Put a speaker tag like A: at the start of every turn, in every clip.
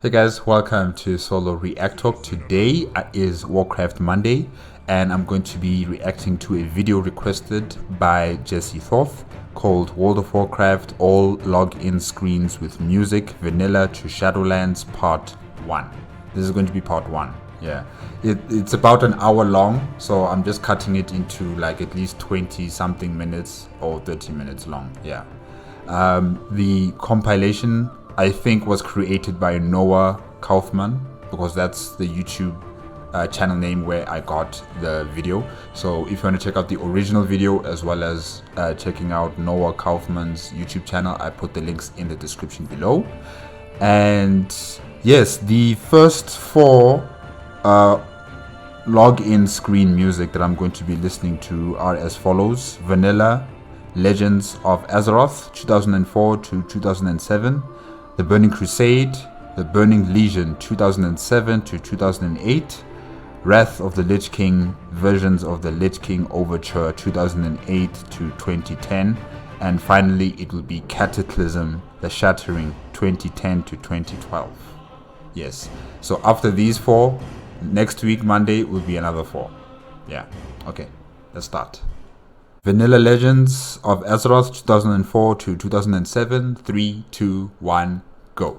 A: Hey guys, welcome to Solo ReacTalk. Today is Warcraft Monday, and I'm going to be reacting to a video requested by Jesse Thoth called World of Warcraft All Login Screens with Music Vanilla to Shadowlands Part 1. This is going to be Part 1. Yeah, it's about an hour long, so I'm just cutting it into like at least 20 something minutes or 30 minutes long. Yeah. The compilation, I think, was created by Noah Kaufman, because that's the YouTube channel name where I got the video. So if you want to check out the original video as well as checking out Noah Kaufman's YouTube channel, I put the links in the description below. And yes, the first four login screen music that I'm going to be listening to are as follows: Vanilla Legends of Azeroth 2004 to 2007, The Burning Crusade, The Burning Legion 2007 to 2008, Wrath of the Lich King, versions of the Lich King Overture 2008 to 2010, and finally it will be Cataclysm, the Shattering 2010 to 2012. Yes, so after these four, next week Monday will be another four. Yeah, okay, let's start. Vanilla Legends of Azeroth 2004 to 2007. 3, 2, 1, go.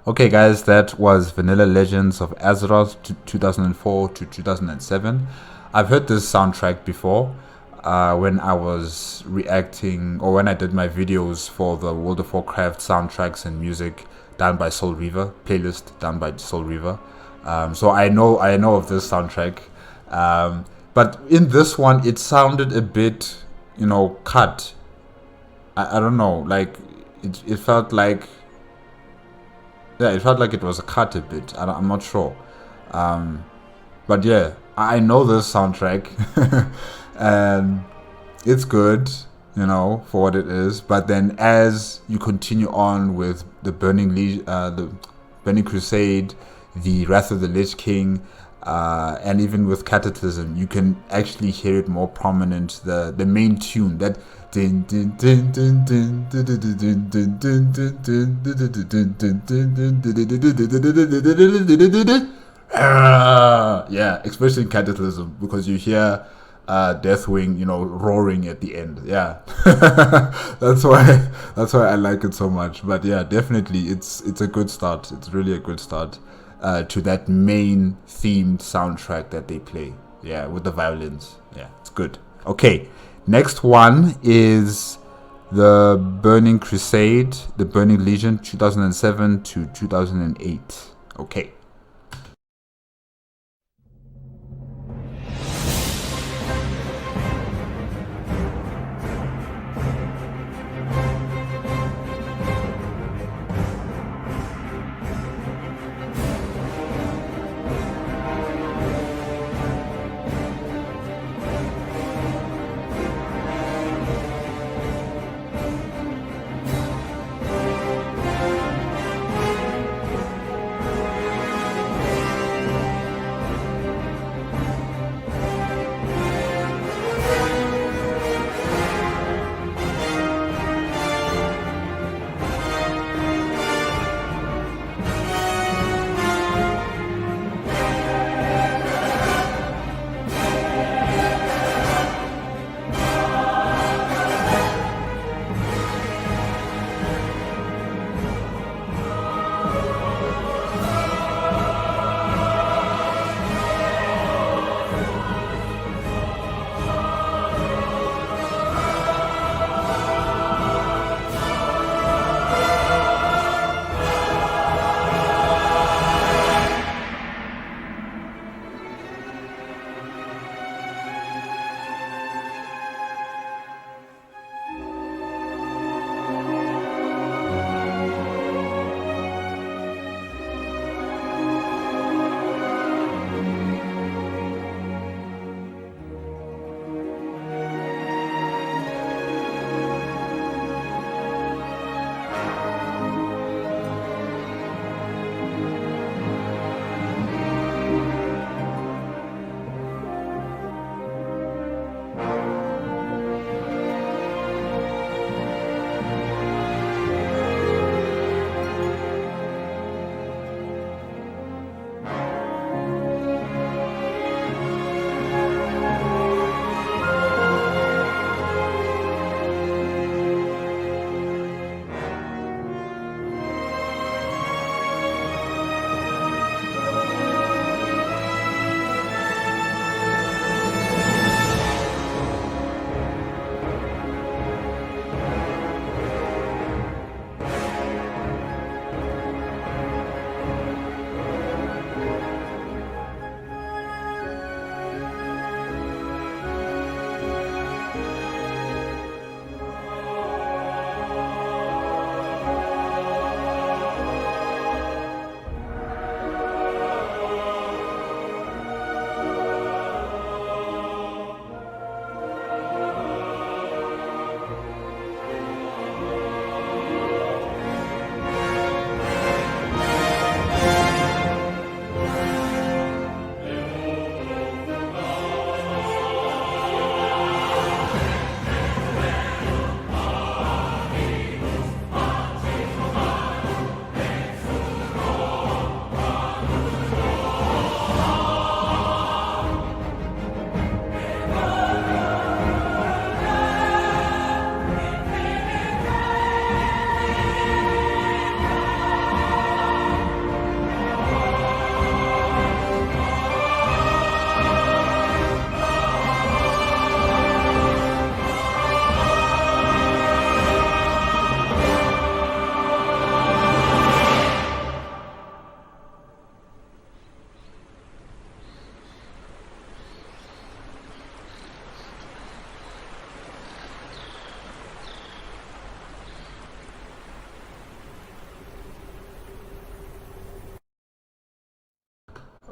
A: Okay guys, that was Vanilla Legends of Azeroth 2004 to 2007. I've heard this soundtrack before when I was reacting, or when I did my videos for the World of Warcraft soundtracks and music done by Soul Reaver, playlist done by Soul Reaver. So I know of this soundtrack. But in this one it sounded a bit, cut. I don't know, like it felt like, yeah, it felt like it was cut a bit. I'm not sure. But yeah, I know this soundtrack. And it's good, for what it is. But then as you continue on with the Burning Crusade, the Wrath of the Lich King, and even with Cataclysm, you can actually hear it more prominent. The main tune, that yeah, especially in Cataclysm, because you hear Deathwing, roaring at the end. Yeah, that's why I like it so much. But yeah, definitely, it's a good start. It's really a good start to that main themed soundtrack that they play. Yeah, with the violins. Yeah, it's good. Okay, next one is the Burning Crusade, the Burning Legion, 2007 to 2008. Okay.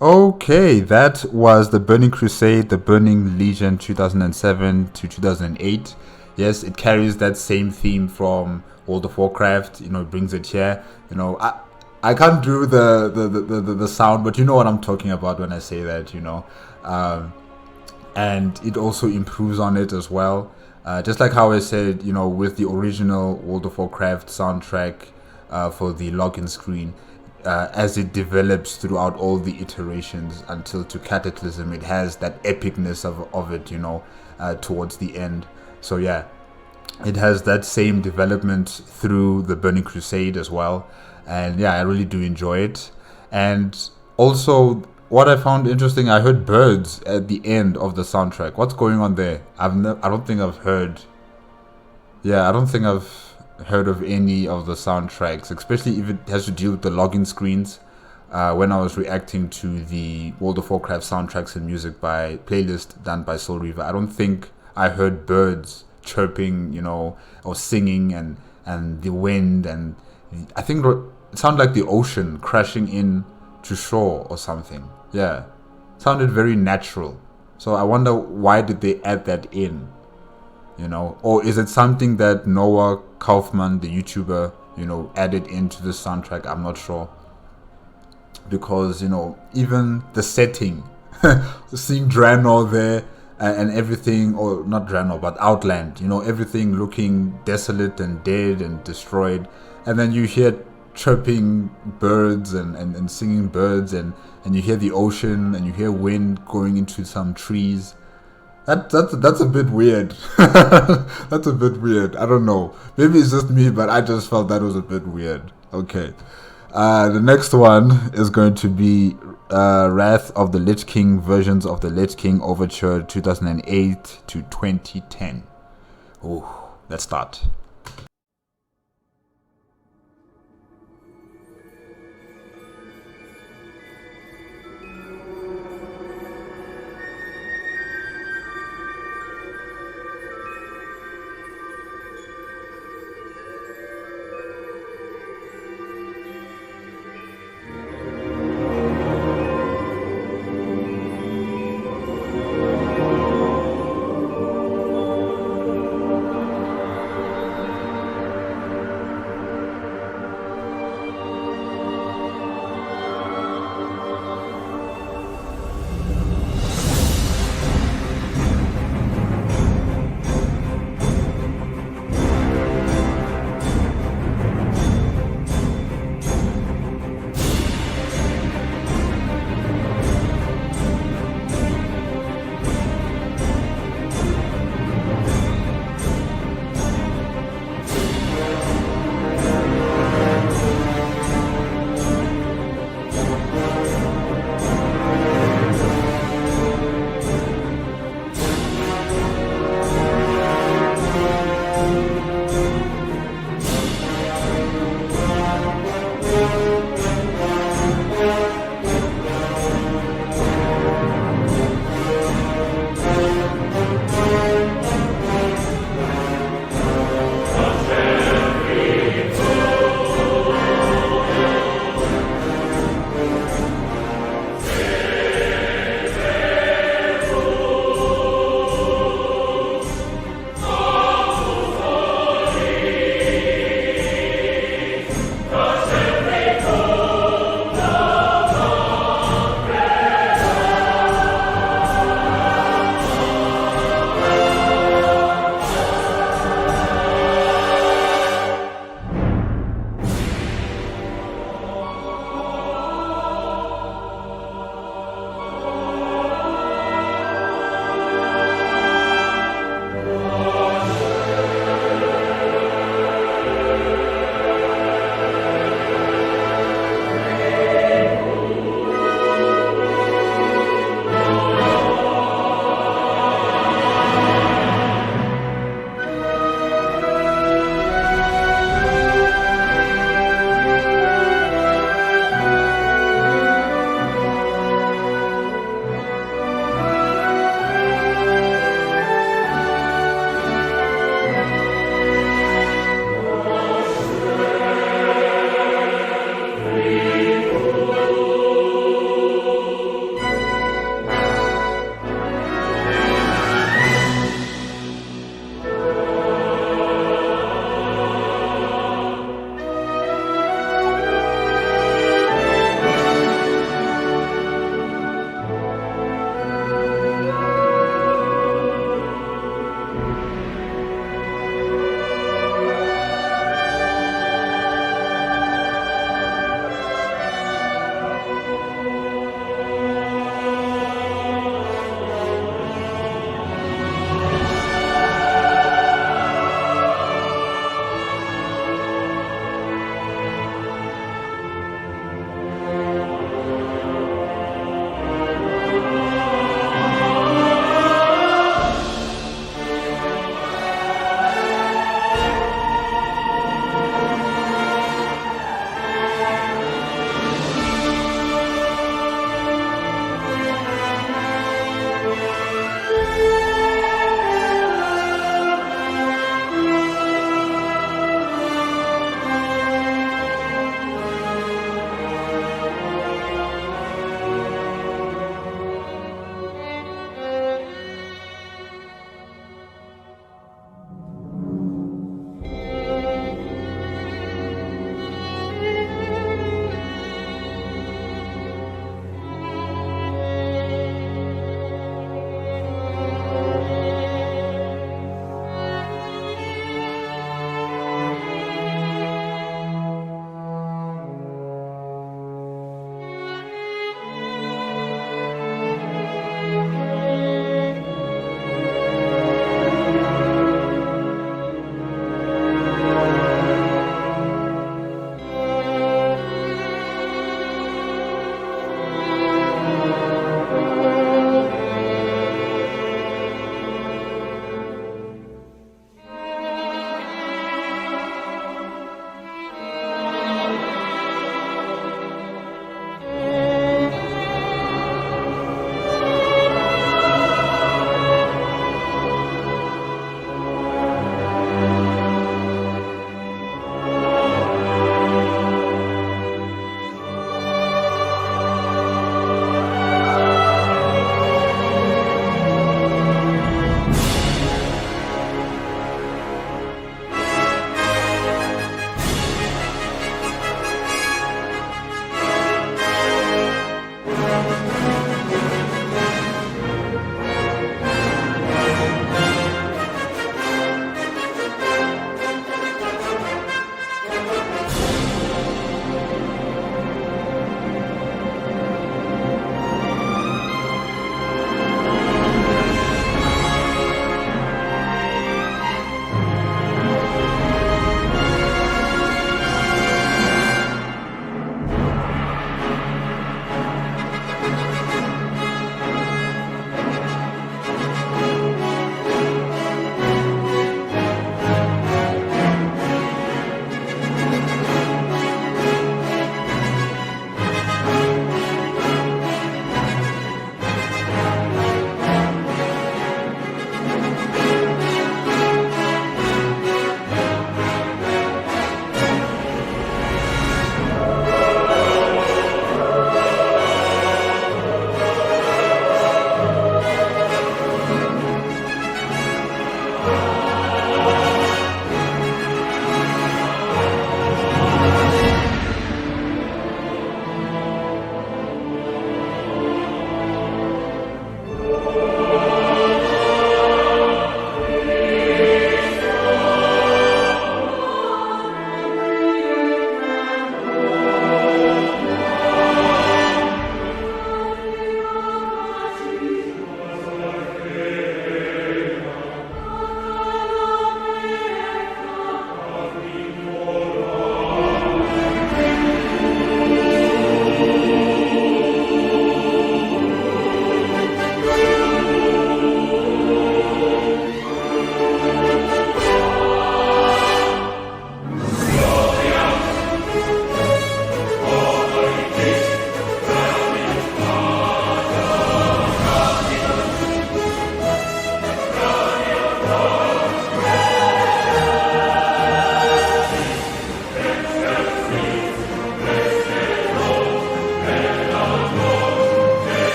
A: Okay, that was the Burning Crusade, the Burning Legion 2007 to 2008. Yes, it carries that same theme from World of Warcraft, it brings it here. I can't do the sound, but you know what I'm talking about when I say that, Um, and it also improves on it as well. Just like how I said, with the original World of Warcraft soundtrack for the login screen, as it develops throughout all the iterations until to Cataclysm, it has that epicness of it, towards the end. So yeah, it has that same development through the Burning Crusade as well. And yeah, I really do enjoy it. And also, what I found interesting, I heard birds at the end of the soundtrack. What's going on there? I don't think I've heard. Yeah, I don't think I've heard of any of the soundtracks, especially if it has to deal with the login screens. When I was reacting to the World of Warcraft soundtracks and music by playlist done by Soul Reaver, I don't think I heard birds chirping, or singing, and the wind, and I think it sounded like the ocean crashing in to shore or something. Yeah, sounded very natural. So I wonder, why did they add that in? Or is it something that Noah Kaufman, the YouTuber, added into the soundtrack? I'm not sure, because even the setting, seeing Draenor there, and everything, or not Draenor but Outland, everything looking desolate and dead and destroyed, and then you hear chirping birds and singing birds, and you hear the ocean, and you hear wind going into some trees. That's a bit weird. That's a bit weird. I don't know. Maybe it's just me, but I just felt that was a bit weird. Okay. The next one is going to be Wrath of the Lich King, versions of the Lich King Overture 2008 to 2010. Oh, let's start.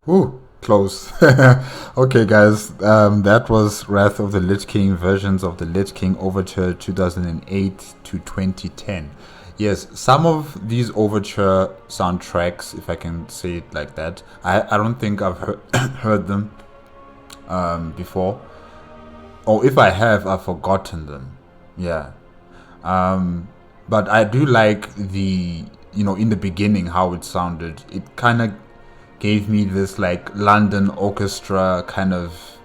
A: Ooh, close. Okay, guys, that was Wrath of the Lich King, versions of the Lich King Overture 2008 to 2010. Yes, some of these Overture soundtracks, if I can say it like that, I don't think I've heard them before. Or if I have, I've forgotten them. Yeah. But I do like in the beginning how it sounded. It kind of gave me this like London orchestra kind of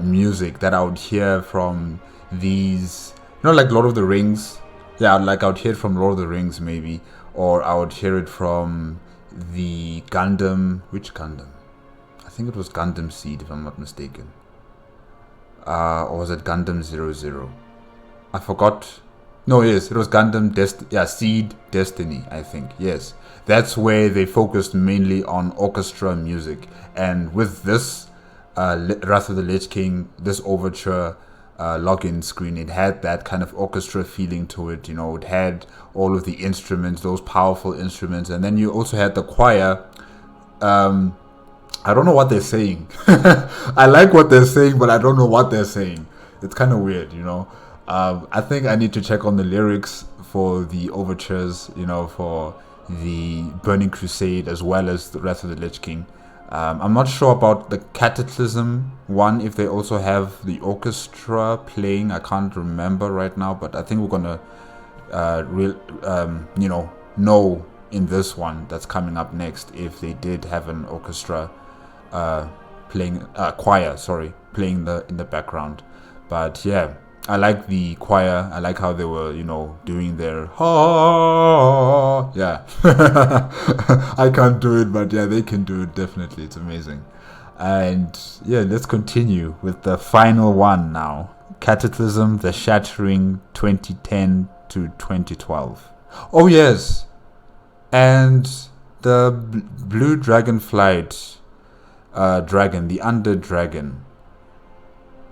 A: music that I would hear from these, like Lord of the Rings. Yeah, like I would hear it from Lord of the Rings maybe, or I would hear it from the Gundam. Which Gundam? I think it was Gundam Seed, if I'm not mistaken. Or was it Gundam 00? I forgot. No, yes, it was Gundam Seed Destiny, I think. Yes. That's where they focused mainly on orchestra music. And with this Wrath of the Lich King, this Overture login screen, it had that kind of orchestra feeling to it. It had all of the instruments, those powerful instruments. And then you also had the choir. I don't know what they're saying. I like what they're saying, but I don't know what they're saying. It's kind of weird, I think I need to check on the lyrics for the overtures, for the Burning Crusade as well as the Wrath of the Lich King. I'm not sure about the Cataclysm one, if they also have the orchestra playing. I can't remember right now, but I think we're gonna, know in this one that's coming up next if they did have an orchestra playing, choir, playing in the background. But yeah, I like the choir. I like how they were, doing their ha. Yeah, I can't do it, but yeah, they can do it definitely. It's amazing. And yeah, let's continue with the final one now. Cataclysm, the Shattering, 2010 to 2012. Oh yes, and the Blue Dragonflight dragon, the Under Dragon.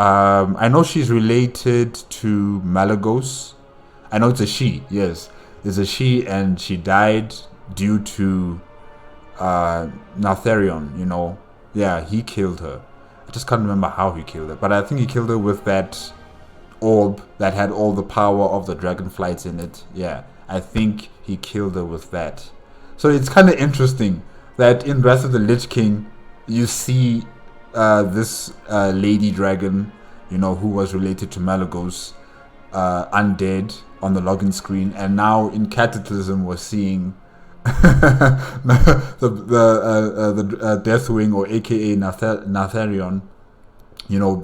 A: I know she's related to Malagos. I know it's a she. Yes, it's a she, and she died due to Natharion. Yeah, he killed her. I just can't remember how he killed her, but I think he killed her with that orb that had all the power of the dragonflights in it. Yeah, I think he killed her with that. So it's kind of interesting that in Wrath of the Lich King, you see this lady dragon, who was related to Malagos, undead on the login screen, and now in Cataclysm we're seeing the Deathwing, or AKA Natharion,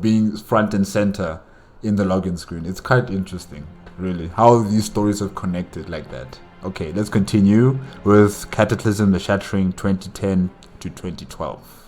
A: being front and center in the login screen. It's quite interesting, really, how these stories have connected like that. Okay, let's continue with Cataclysm, the Shattering, 2010 to 2012.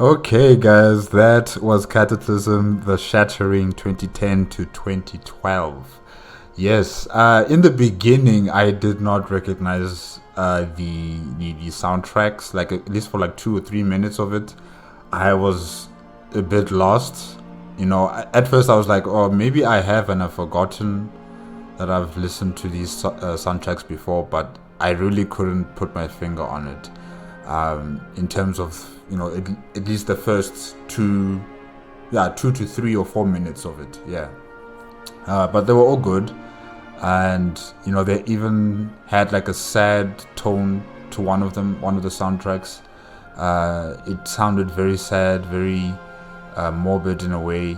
A: Okay, guys, that was Cataclysm, the Shattering 2010 to 2012. Yes, in the beginning, I did not recognize the soundtracks. Like at least for like 2 or 3 minutes of it, I was a bit lost. You know, at first I was like, oh, maybe I have and I've forgotten that I've listened to these soundtracks before, but I really couldn't put my finger on it. In terms of, you know, at least the first 2 to 3 or 4 minutes of it, yeah. But they were all good, and you know, they even had like a sad tone to one of the soundtracks. It sounded very sad, very morbid in a way.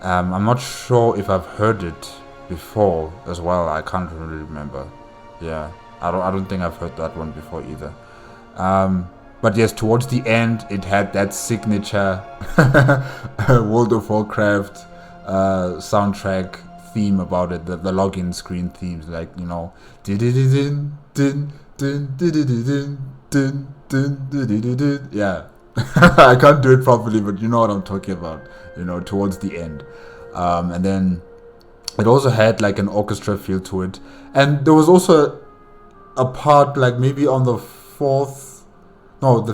A: I'm not sure if I've heard it before as well. I can't really remember. Yeah, I don't think I've heard that one before either. But yes, towards the end, it had that signature World of Warcraft soundtrack theme about it, the login screen themes, like, you know, yeah. I can't do it properly, but you know what I'm talking about, you know, towards the end. And then it also had like an orchestra feel to it, and there was also a part like maybe on the fifth or the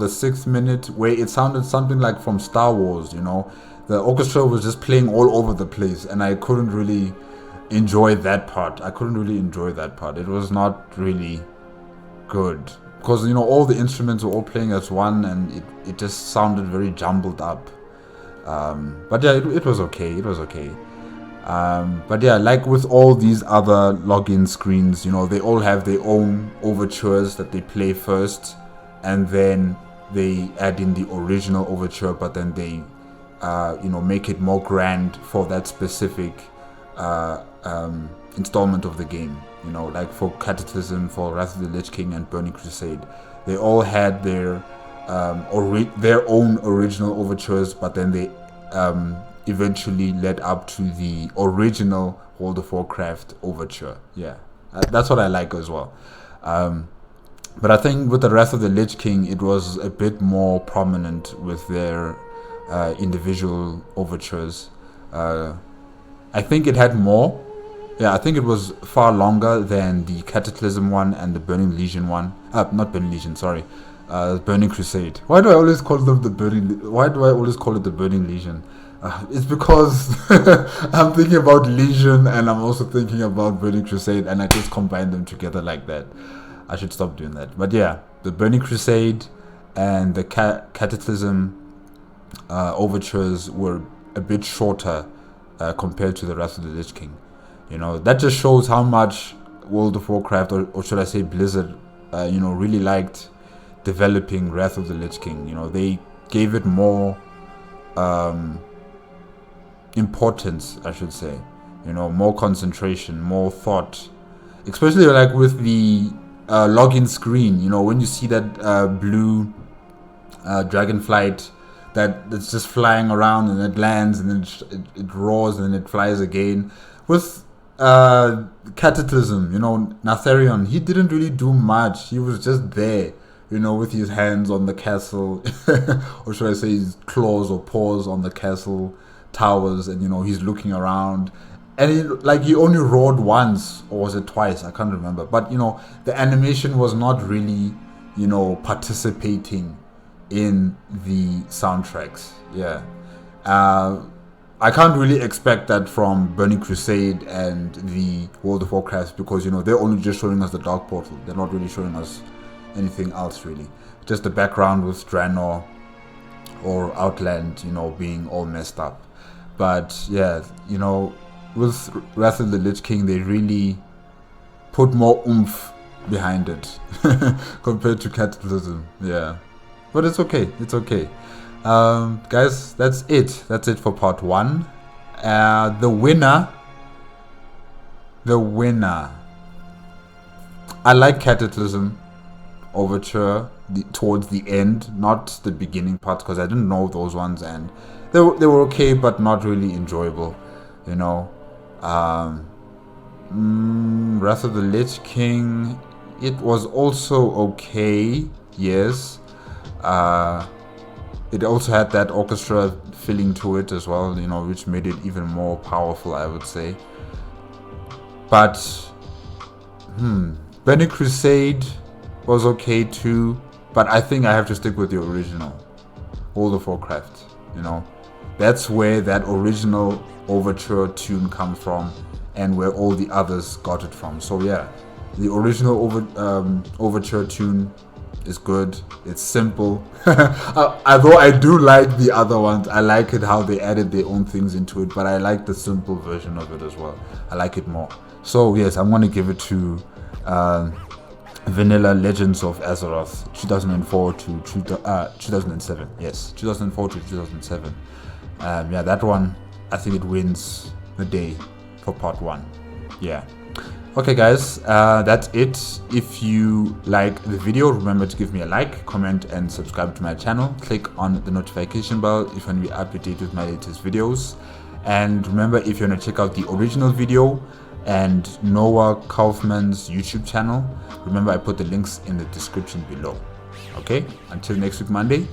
A: 6th minute where it sounded something like from Star Wars. You know, the orchestra was just playing all over the place, and I couldn't really enjoy that part. It was not really good because, you know, all the instruments were all playing as one, and it just sounded very jumbled up. But yeah, it was okay. But yeah, like with all these other login screens, you know, they all have their own overtures that they play first, and then they add in the original overture, but then they you know, make it more grand for that specific installment of the game. You know, like for Cataclysm, for Wrath of the Lich King, and Burning Crusade, they all had their own original overtures, but then they eventually led up to the original World of Warcraft overture. Yeah, that's what I like as well. But I think with the Wrath of the Lich King, it was a bit more prominent with their individual overtures. I think it had more. Yeah, I think it was far longer than the Cataclysm one and the Burning Legion one. Not Burning Legion, sorry. Burning Crusade. Why do I always call them the Burning? Why do I always call it the Burning Legion? It's because I'm thinking about Legion and I'm also thinking about Burning Crusade, and I just combine them together like that. I should stop doing that. But yeah, the Burning Crusade and the Cataclysm overtures were a bit shorter compared to the Wrath of the Lich King. You know, that just shows how much World of Warcraft, or should I say Blizzard, you know, really liked developing Wrath of the Lich King. You know, they gave it more importance, I should say. You know, more concentration, more thought, especially like with the login screen. You know, when you see that blue dragonflight that's just flying around, and it lands, and then it roars, and then it flies again. With Cataclysm, you know, Natharion, he didn't really do much. He was just there, you know, with his hands on the castle, or should I say his claws or paws on the castle towers, and you know, he's looking around. And he only roared once, or was it twice? I can't remember. But you know, the animation was not really, you know, participating in the soundtracks. Yeah. I can't really expect that from Burning Crusade and the World of Warcraft, because you know, they're only just showing us the Dark Portal. They're not really showing us anything else really. Just the background with Draenor or Outland, you know, being all messed up. But yeah, you know, with Wrath of the Lich King, they really put more oomph behind it compared to Cataclysm. Yeah, but it's okay. It's okay. Guys, that's it for part 1. The winner, I like Cataclysm Overture towards the end, not the beginning part, because I didn't know those ones, and they were okay, but not really enjoyable, you know. Wrath of the Lich King, it was also okay, yes. It also had that orchestra feeling to it as well, you know, which made it even more powerful, I would say. But Burning Crusade was okay too, but I think I have to stick with the original World of Warcraft. You know, that's where that original overture tune comes from, and where all the others got it from. So yeah, the original overture tune is good. It's simple. Although I do like the other ones. I like it how they added their own things into it, but I like the simple version of it as well. I like it more. So yes, I'm gonna give it to Vanilla Legends of Azeroth 2004 to 2007. Yes, 2004 to 2007. Yeah, that one, I think it wins the day for part 1. Yeah. Okay guys, that's it. If you like the video, remember to give me a like, comment, and subscribe to my channel. Click on the notification bell if you want to be up to date with my latest videos. And remember, if you want to check out the original video and Noah Kaufman's YouTube channel, remember I put the links in the description below. Okay, until next week Monday,